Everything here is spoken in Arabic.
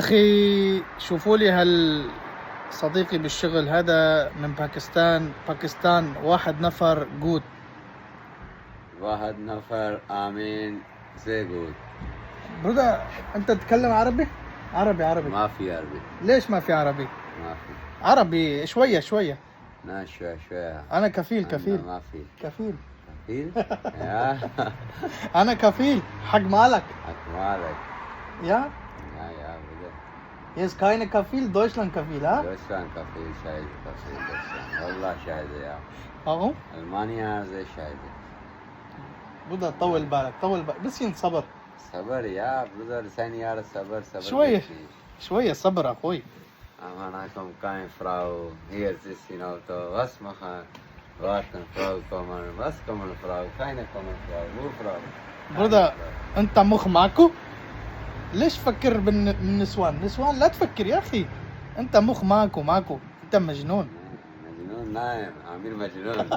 أخي شوفوا لي صديقي بالشغل هذا من باكستان واحد نفر جود. واحد نفر آمين زي جود. برودة أنت تتكلم عربي؟ عربي. ما في عربي. ليش ما في عربي؟ ما في. عربي شوية. لا شوية. أنا كفيل. ما في. كفيل. يا أنا كفيل حق مالك. حق مالك. يا بدأ. Yes, keine كفيل Deutschland كفيل ها؟ دوشلان كفيل شاهد دوشلان والله شاهد يا أهو ألمانيا زي شاهد. برودة طول بالك بس صبر. صبر يا برودر ثانية صبر شوية صبر أخوي. أمانكم كاين فراو hier ist in Auto was machen warten Frau kommen was kommen Frau keine kommen Frau wo Frau برودة أنت مخ ماكو؟ ليش تفكر بالنسوان لا تفكر يا أخي. أنت مخ ماكو أنت مجنون. مجنون نايم عامل مجنون